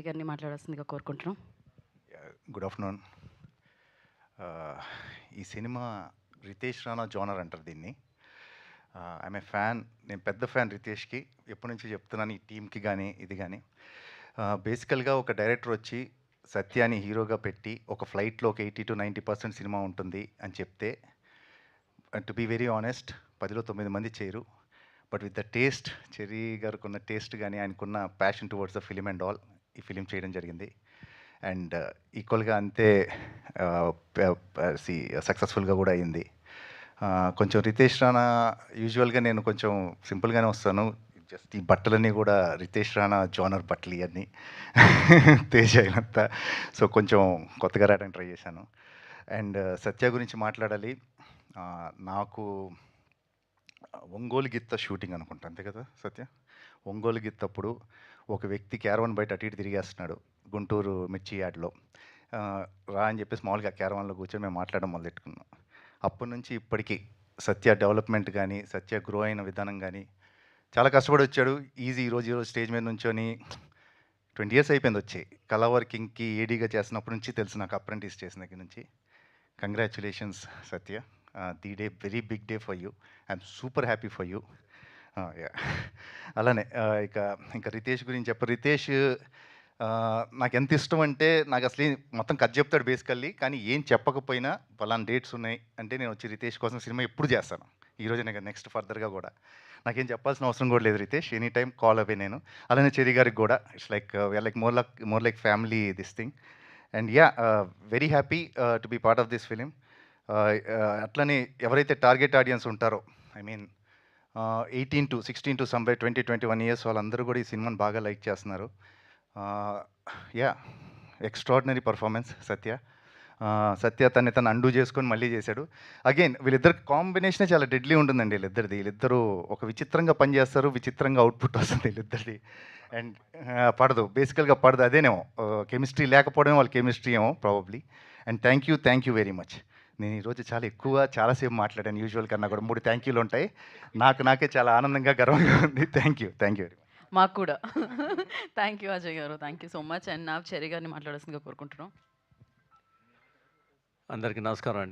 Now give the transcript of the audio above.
గారిని మాట్లాడాల్సిందిగా కోరుకుంటున్నాం. Good afternoon. ఈ సినిమా రితేష్ రాణా జోనర్ అంటారు దీన్ని. I'm a fan. నేను పెద్ద ఫ్యాన్ రితేష్కి. ఎప్పటి నుంచి చెప్తున్నాను ఈ టీంకి కానీ ఇది కానీ. బేసికల్గా ఒక డైరెక్టర్ వచ్చి సత్యాని హీరోగా పెట్టి ఒక ఫ్లైట్లో ఒక 80-90% సినిమా ఉంటుంది అని చెప్తే, టు బీ వెరీ ఆనెస్ట్, 10లో 9 మంది చేయరు. But with the taste, cherry గారికి ఉన్న టేస్ట్ కానీ ఆయనకున్న passion towards the film and all, ఈ ఫిలిం చేయడం జరిగింది. అండ్ ఈక్వల్గా అంతే సక్సెస్ఫుల్గా కూడా అయింది. కొంచెం రితేష్ రాణా, యూజువల్గా నేను కొంచెం సింపుల్గానే వస్తాను. జస్ట్ ఈ బట్టలన్నీ కూడా రితేష్ రాణా జోనర్ బట్టలు ఇవన్నీ తేజ అయినంత. సో కొంచెం కొత్తగా రావడానికి ట్రై చేశాను. అండ్ సత్య గురించి మాట్లాడాలి. నాకు ఒంగోలు గిత్త షూటింగ్ అనుకుంటా, అంతే కదా సత్య? ఒంగోలు గిత్తప్పుడు ఒక వ్యక్తి క్యారవాన్ బయట అటు ఇటు తిరిగేస్తున్నాడు గుంటూరు మిర్చి యార్డ్లో. రా అని చెప్పేసి మామూలుగా క్యారవాన్లో కూర్చొని మేము మాట్లాడడం మొదలెట్టుకున్నాం. అప్పటి నుంచి ఇప్పటికీ సత్య డెవలప్మెంట్ కానీ, సత్య గ్రో అయిన విధానం కానీ చాలా కష్టపడి వచ్చాడు. ఈరోజు స్టేజ్ మీద నుంచొని 20 years అయిపోయింది వచ్చి. కళా వర్కింగ్కి ఏడీగా చేస్తున్నప్పటి నుంచి తెలుసు నాకు, అప్రెంటిస్ చేసిన దగ్గర నుంచి. Congratulations Satya. The day very big day for you. I'm super happy for you. అలానే ఇంకా రితేష్ గురించి రితేష్ నాకు ఎంత ఇష్టం అంటే, నాకు అసలు మొత్తం కథ చెప్తాడు బేసికల్లీ, కానీ ఏం చెప్పకపోయినా పలానా డేట్స్ ఉన్నాయి అంటే నేను వచ్చి రితేష్ కోసం సినిమా ఎప్పుడు చేస్తాను. ఈరోజు నేను నెక్స్ట్ ఫర్దర్గా కూడా నాకేం చెప్పాల్సిన అవసరం కూడా లేదు Ritesh. Any time call away నేను. అలానే చెర్రీ గారికి కూడా it's like more like family this thing. And very happy to be part of this film. అట్లనే ఎవరైతే టార్గెట్ ఆడియన్స్ ఉంటారో, I mean 18 to 16 to somewhere 20-21 years వాళ్ళందరూ కూడా ఈ సినిమాని బాగా లైక్ చేస్తున్నారు. ఎక్స్ట్రాడినరీ పర్ఫార్మెన్స్ సత్య. సత్య తను అండూ చేసుకొని మళ్ళీ చేశాడు. అగైన్ వీళ్ళిద్దరు కాంబినేషనే చాలా డెడ్లీ ఉంటుందండి. వీళ్ళిద్దరూ ఒక విచిత్రంగా పనిచేస్తారు, విచిత్రంగా అవుట్పుట్ వస్తుంది వీళ్ళిద్దరిది. అండ్ బేసికల్గా పడదు. అదేనేమో కెమిస్ట్రీ లేకపోవడమే వాళ్ళ కెమిస్ట్రీ ఏమో probably. And thank you very much. నేను ఈరోజు చాలాసేపు మాట్లాడాను. యూజువల్ కన్నా కూడా 3 థ్యాంక్ యూలు ఉంటాయి. నాకే చాలా ఆనందంగా, గర్వంగా ఉంది. Thank you very much. మాకు కూడా. థ్యాంక్ యూ అజయ్ గారు. Thank you so much. And నాకు చెర్రీ గారిని మాట్లాడాల్సిందిగా కోరుకుంటున్నాం. అందరికీ నమస్కారం అండి.